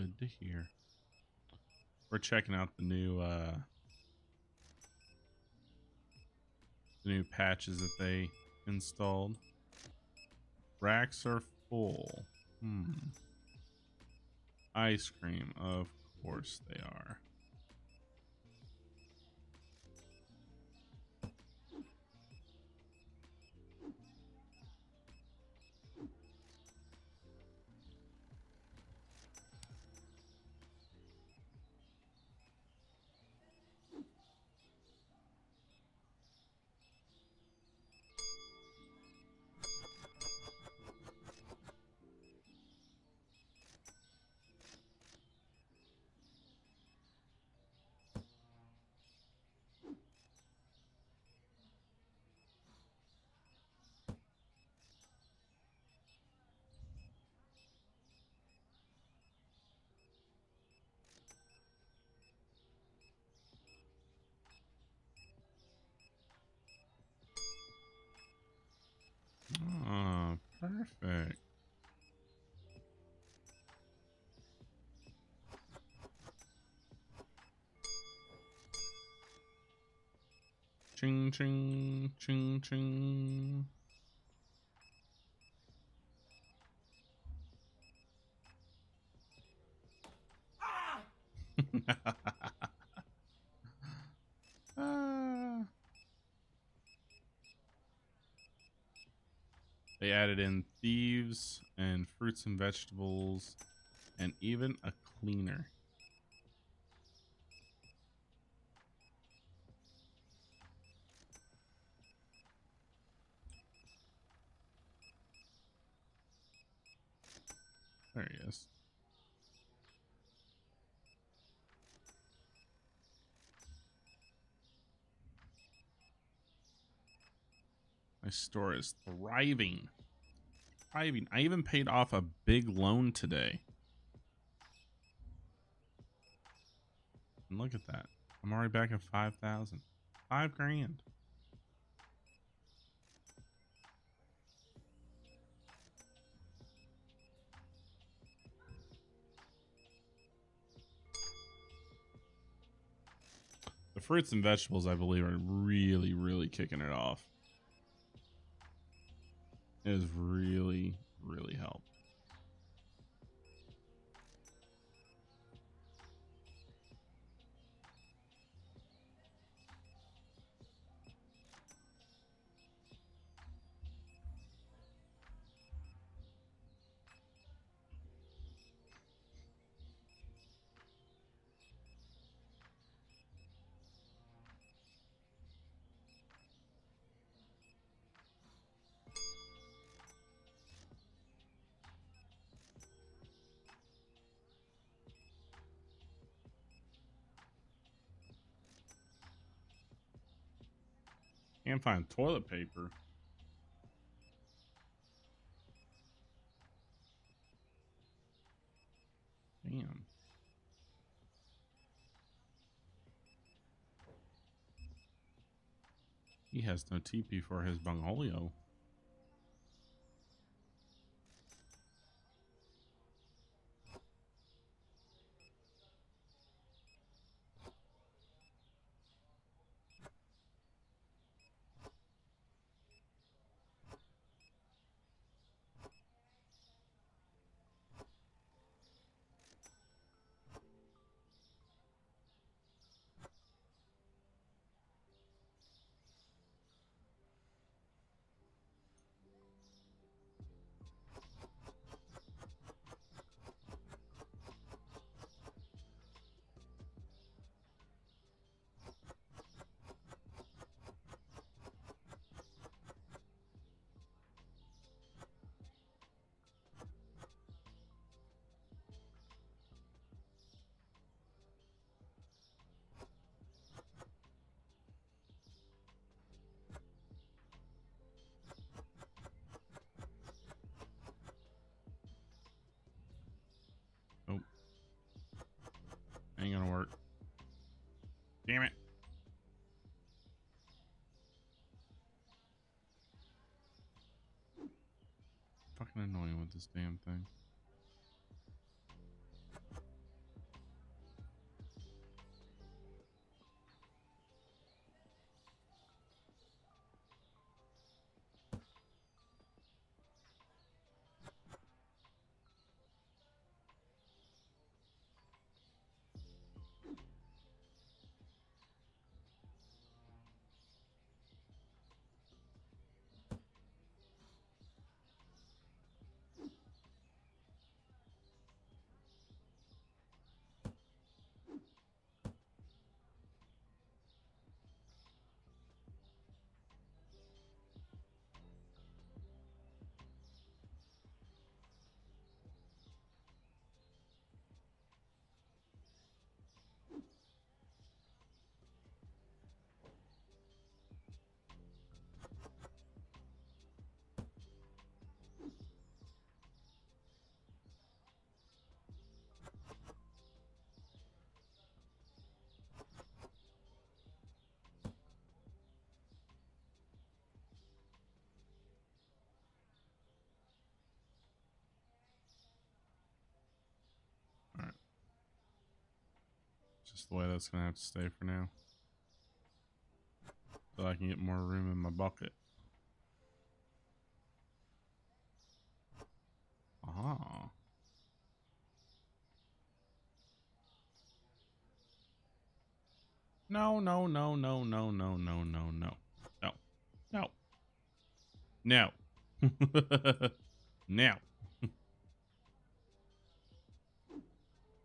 Good to hear. We're checking out the new patches that they installed. Racks are full. Ice cream, of course they are. Oh, perfect. Ching, ching, ching, ching. Ah. They added in thieves and fruits and vegetables and even a cleaner. There he is. My store is thriving. Thriving. I even paid off a big loan today. And look at that. I'm already back at 5,000. 5 grand. The fruits and vegetables, I believe, are really, really kicking it off. It has really, really helped. Can't find toilet paper. Damn. He has no TP for his Bungholio. Nope. Ain't gonna work. Damn it. Fucking annoying with this damn thing. just the way that's gonna have to stay for now. So I can get more room in my bucket. Ah. No, no, no, no, no, no, no, no, no. No. No. No. Now.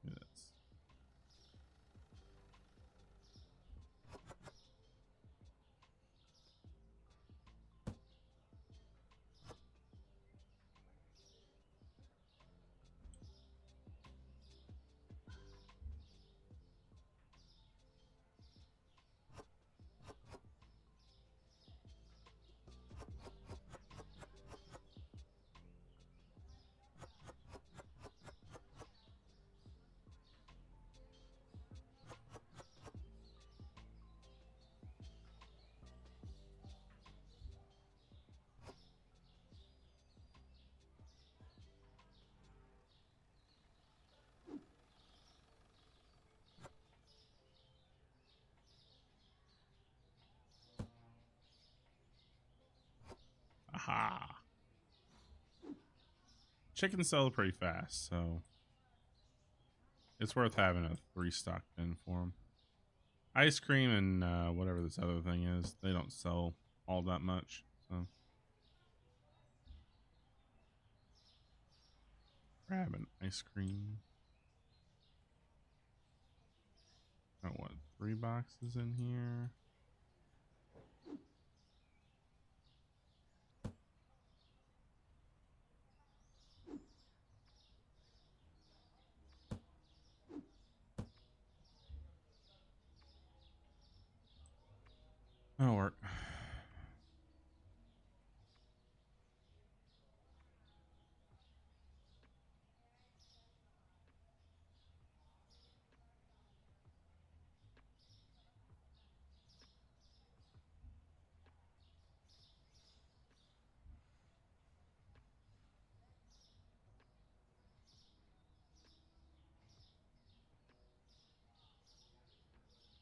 Yes. Aha. Chickens sell pretty fast, so it's worth having a 3-stock bin for them. Ice cream and whatever this other thing is, they don't sell all that much. So grab an ice cream. Oh, what? 3 boxes in here. That'll work.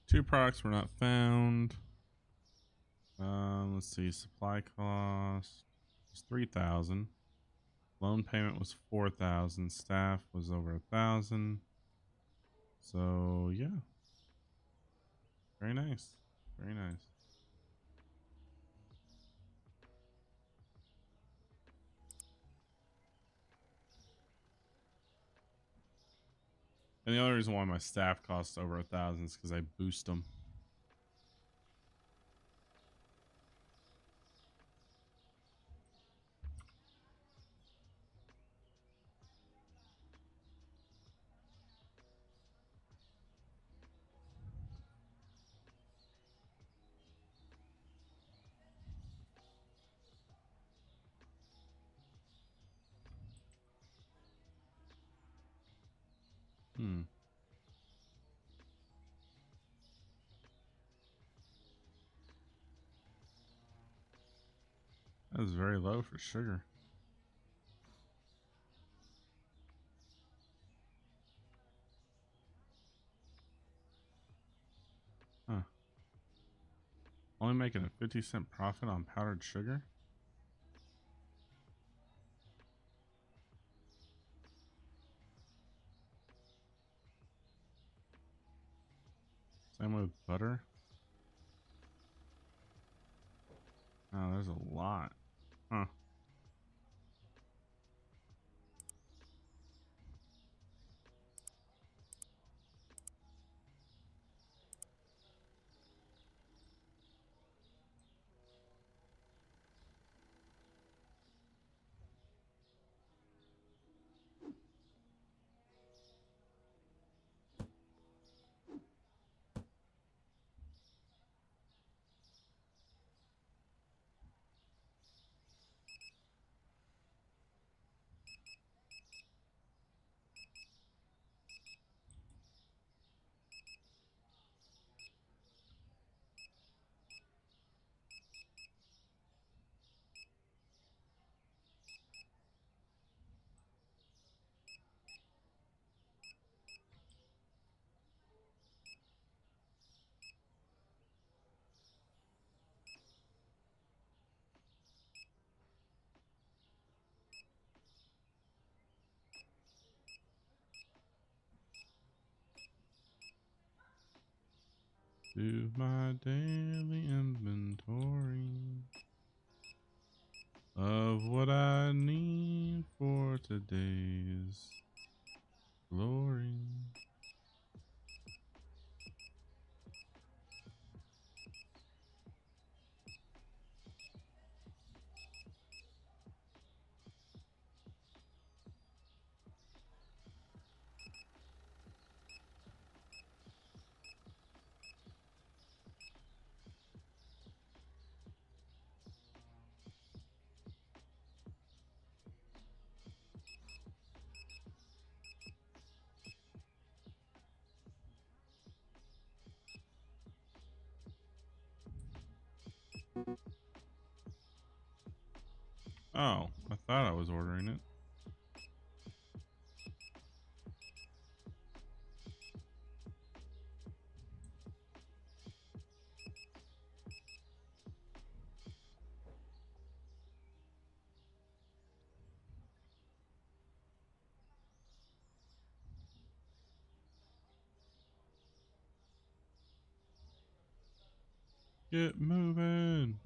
Two products were not found. Let's see. Supply cost was 3,000. Loan payment was 4,000. Staff was over 1,000. So yeah, very nice. Very nice. And the only reason why my staff costs over 1,000 is because I boost them. That was very low for sugar. Huh. Only making a 50-cent profit on powdered sugar? Same with butter. Oh, there's a lot. Huh. Do my daily inventory of what I need for today's glory. Oh, I thought I was ordering it. Get moving.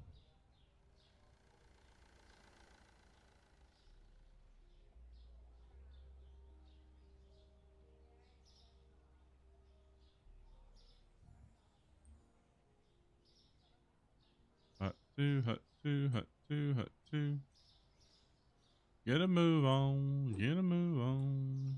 Hut two, hut two, hut two, hut two. Get a move on, get a move on.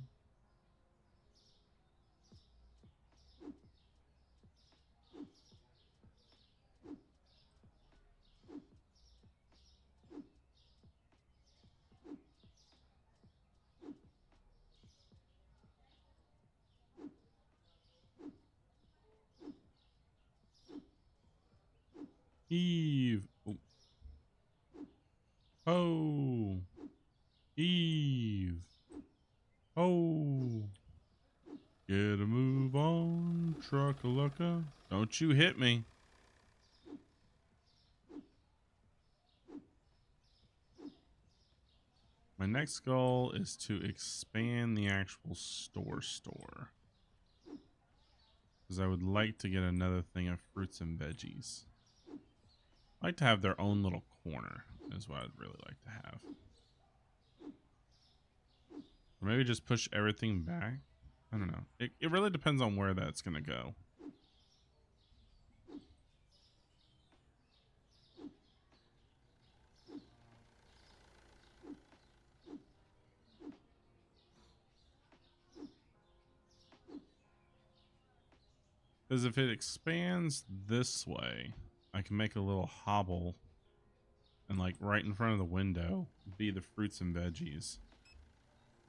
Eve. Oh. Oh. Eve. Oh. Get a move on, truck-a-lucka. Don't you hit me. My next goal is to expand the actual store. Because I would like to get another thing of fruits and veggies. I'd like to have their own little corner is what I'd really like to have. Or maybe just push everything back. I don't know. It really depends on where that's going to go. Because if it expands this way, I can make a little hobble and like right in front of the window be the fruits and veggies.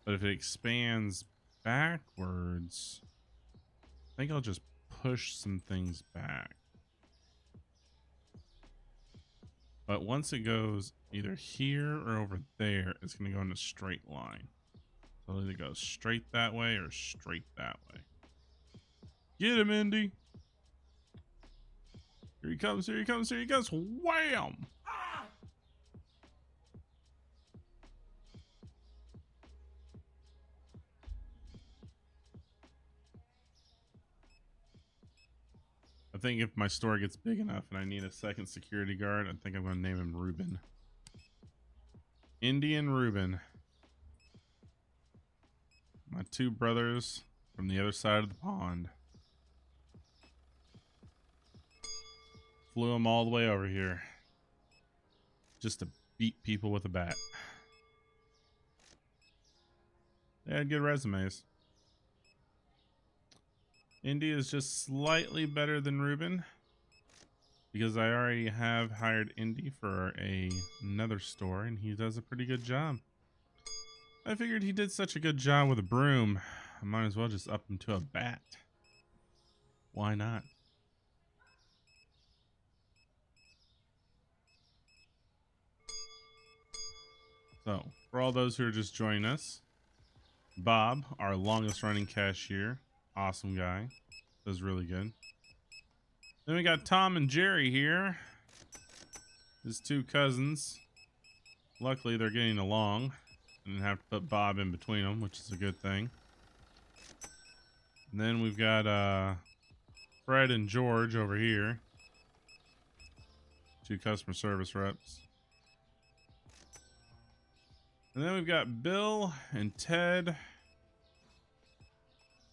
But if it expands backwards, I think I'll just push some things back. But once it goes either here or over there, it's going to go in a straight line. So it'll either go straight that way or straight that way. Get him, Indy. Here he comes, here he comes, here he comes. Wham! I think if my store gets big enough and I need a second security guard, I think I'm going to name him Ruben. Indy and Ruben. My two brothers from the other side of the pond. Flew them all the way over here just to beat people with a bat. They had good resumes. Indy is just slightly better than Ruben because I already have hired Indy for another store and he does a pretty good job. I figured he did such a good job with a broom, I might as well just up him to a bat. Why not? So, for all those who are just joining us, Bob, our longest running cashier, awesome guy, does really good. Then we got Tom and Jerry here, his two cousins. Luckily, they're getting along. I didn't have to put Bob in between them, which is a good thing. And then we've got Fred and George over here. 2 customer service reps. And then we've got Bill and Ted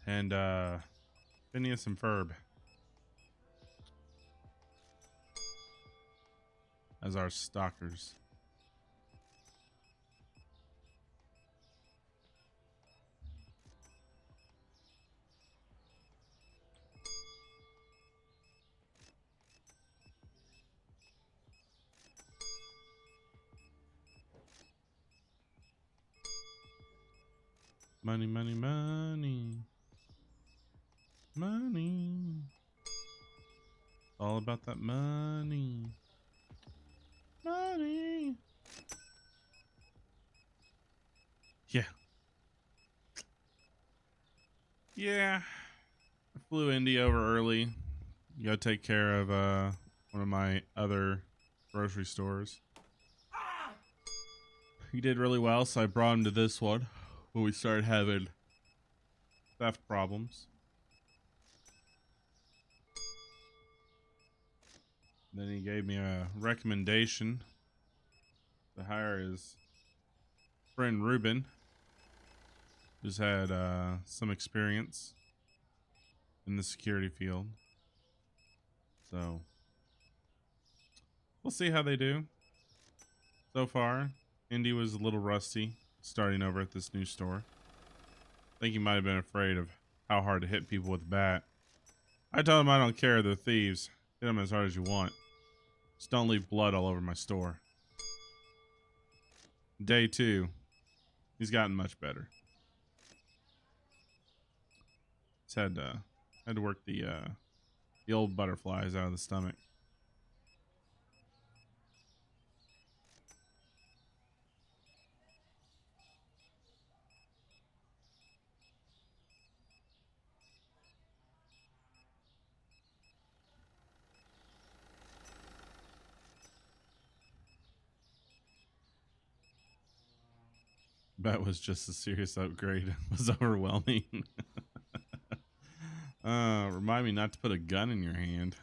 and Phineas and Ferb as our stalkers. Money, money, money. Money. All about that money. Money. Yeah. Yeah. I flew Indy over early. You gotta take care of one of my other grocery stores. He did really well, so I brought him to this one when we started having theft problems. Then he gave me a recommendation to hire his friend Ruben, who's had some experience in the security field. So we'll see how they do. So far, Indy was a little rusty starting over at this new store. I think he might have been afraid of how hard to hit people with a bat. I told him I don't care, they're thieves. Hit them as hard as you want. Just don't leave blood all over my store. Day 2, he's gotten much better. Just had to work the old butterflies out of the stomach. That was just a serious upgrade. It was overwhelming. Remind me not to put a gun in your hand.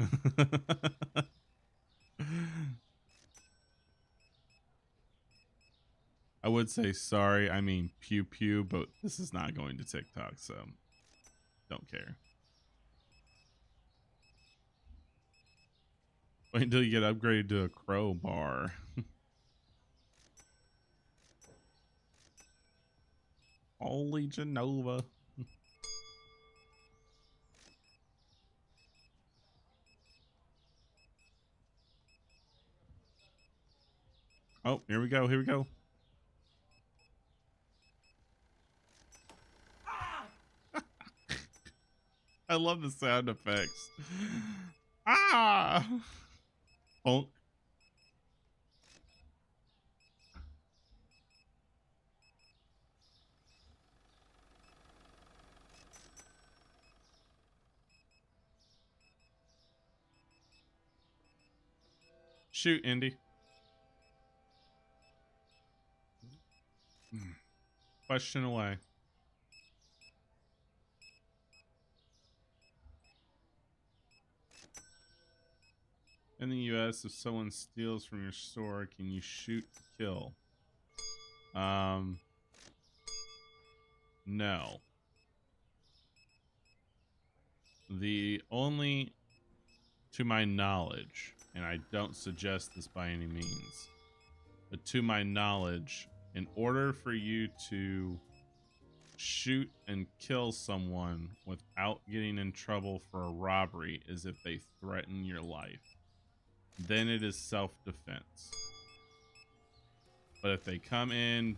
I would say sorry, I mean pew pew, but this is not going to TikTok, so don't care. Wait until you get upgraded to a crowbar. Holy Genova. Oh, here we go. Here we go. I love the sound effects. Ah! Bonk. Shoot, Indy. Question away. In the US, if someone steals from your store, can you shoot to kill? No. The only, to my knowledge, and I don't suggest this by any means, but to my knowledge, in order for you to shoot and kill someone without getting in trouble for a robbery is if they threaten your life. Then it is self-defense. But if they come in,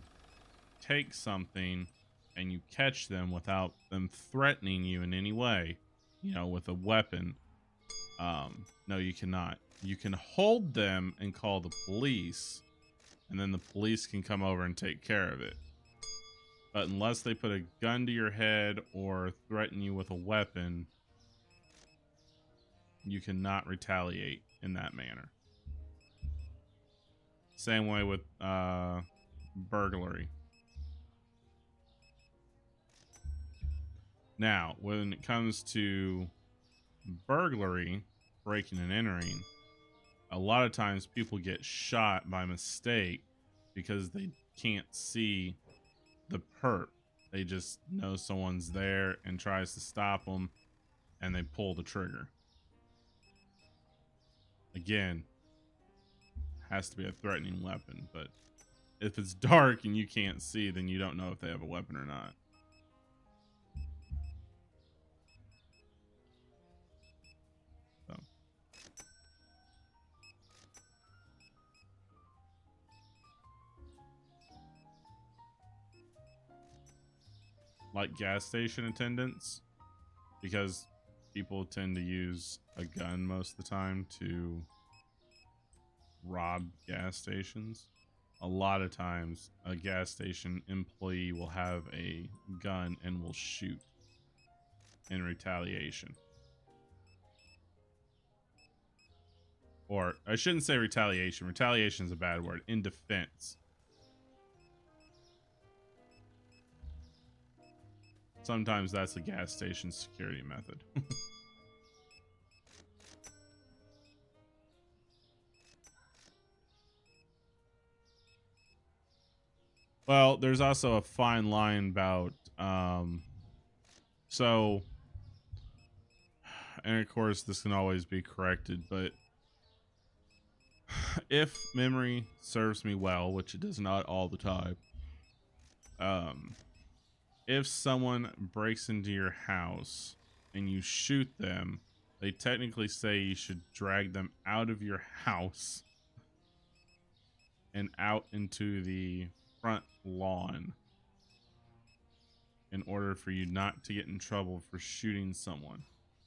take something, and you catch them without them threatening you in any way, you know, with a weapon, no, you cannot. You can hold them and call the police, and then the police can come over and take care of it. But unless they put a gun to your head or threaten you with a weapon, you cannot retaliate in that manner. Same way with burglary. Now, when it comes to burglary, breaking and entering, a lot of times people get shot by mistake because they can't see the perp. They just know someone's there and tries to stop them, and they pull the trigger. Again, has to be a threatening weapon, but if it's dark and you can't see, then you don't know if they have a weapon or not. So. Like gas station attendants, because people tend to use a gun most of the time to rob gas stations. A lot of times a gas station employee will have a gun and will shoot in retaliation. Or I shouldn't say retaliation. Retaliation is a bad word. In defense. Sometimes that's a gas station security method. Well, there's also a fine line about so, and of course this can always be corrected, but if memory serves me well, which it does not all the time, if someone breaks into your house and you shoot them, they technically say you should drag them out of your house and out into the front lawn in order for you not to get in trouble for shooting someone.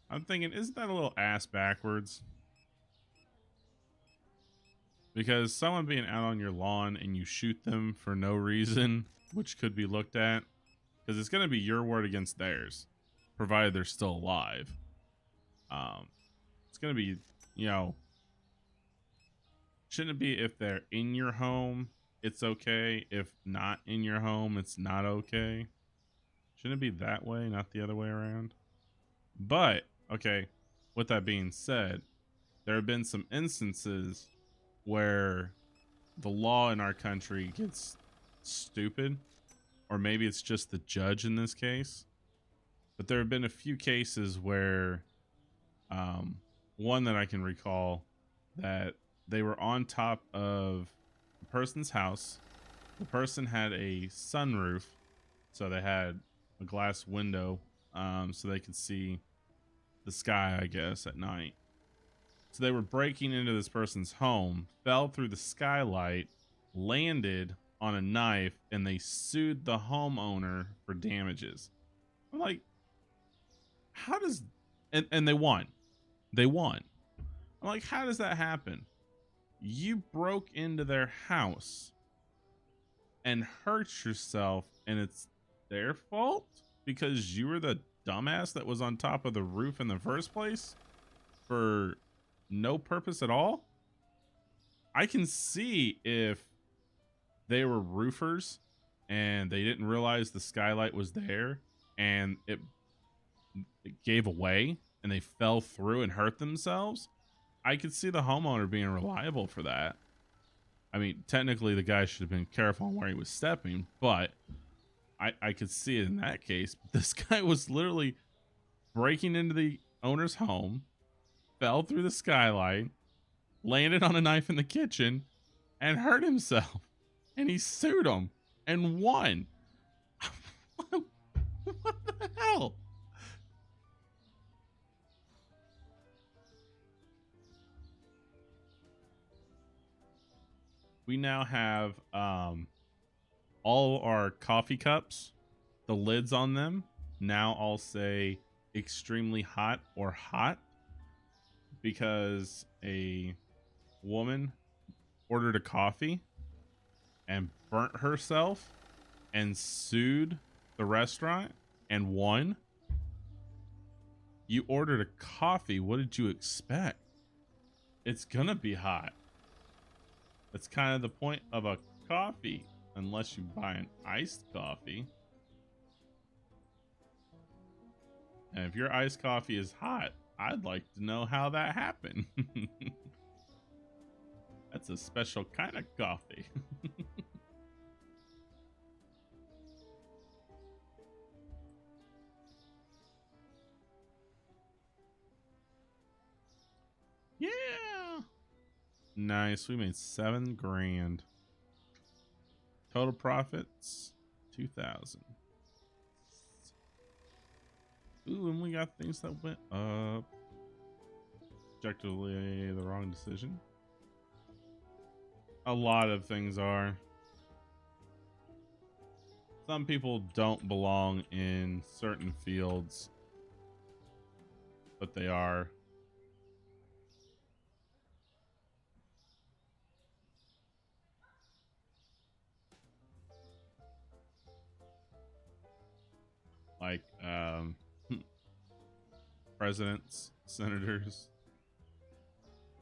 I'm thinking, isn't that a little ass backwards? Because someone being out on your lawn and you shoot them for no reason, which could be looked at, because it's going to be your word against theirs, provided they're still alive. It's going to be, you know, shouldn't it be if they're in your home, it's okay. If not in your home, it's not okay. Shouldn't it be that way, not the other way around? But, okay, with that being said, there have been some instances where the law in our country gets stupid, or maybe it's just the judge in this case. But there have been a few cases where, one that I can recall, that they were on top of a person's house. The person had a sunroof, so they had a glass window, so they could see the sky, I guess, at night. So they were breaking into this person's home, fell through the skylight, landed on a knife, and they sued the homeowner for damages. I'm like, how does... And they won. They won. I'm like, how does that happen? You broke into their house and hurt yourself, and it's their fault because you were the dumbass that was on top of the roof in the first place for no purpose at all? I can see if they were roofers and they didn't realize the skylight was there and it gave away and they fell through and hurt themselves. I could see the homeowner being reliable for that. I mean, technically the guy should have been careful on where he was stepping, but I could see it in that case. But this guy was literally breaking into the owner's home, fell through the skylight, landed on a knife in the kitchen, and hurt himself. And he sued him and won. What the hell? We now have all our coffee cups, the lids on them now all say extremely hot or hot because a woman ordered a coffee and burnt herself and sued the restaurant and won. You ordered a coffee. What did you expect? It's gonna be hot. That's kind of the point of a coffee, unless you buy an iced coffee. And if your iced coffee is hot, I'd like to know how that happened. That's a special kind of coffee. Yeah. Nice. We made 7 grand. Total profits 2,000. Ooh, and we got things that went up. Objectively the wrong decision. A lot of things are. Some people don't belong in certain fields, but they are. Like presidents, senators.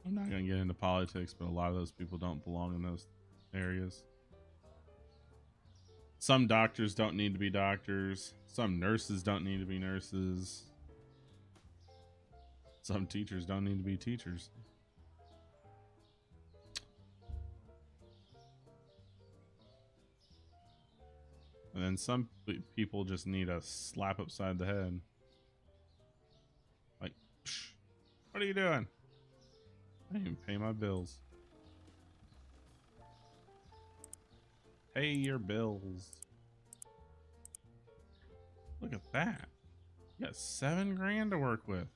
I'm not going to get into politics, but a lot of those people don't belong in those areas. Some doctors don't need to be doctors. Some nurses don't need to be nurses. Some teachers don't need to be teachers. And then some people just need a slap upside the head. Like, psh, what are you doing? I didn't even pay my bills. Pay your bills. Look at that. You got 7 grand to work with.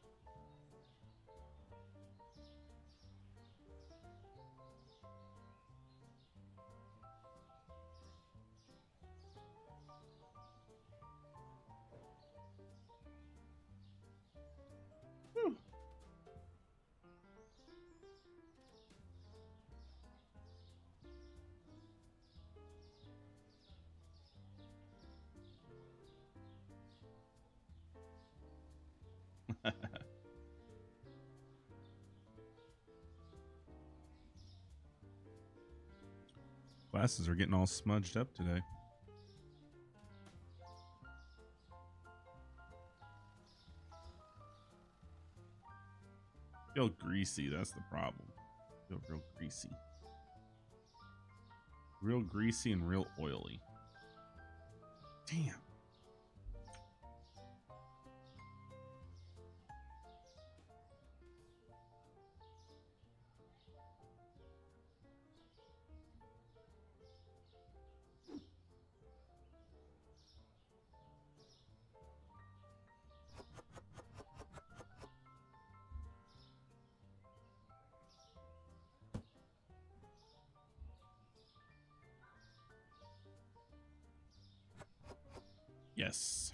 Whew. Glasses are getting all smudged up today. Feel greasy, that's the problem. Feel real greasy. Real greasy and real oily. Damn. Yes.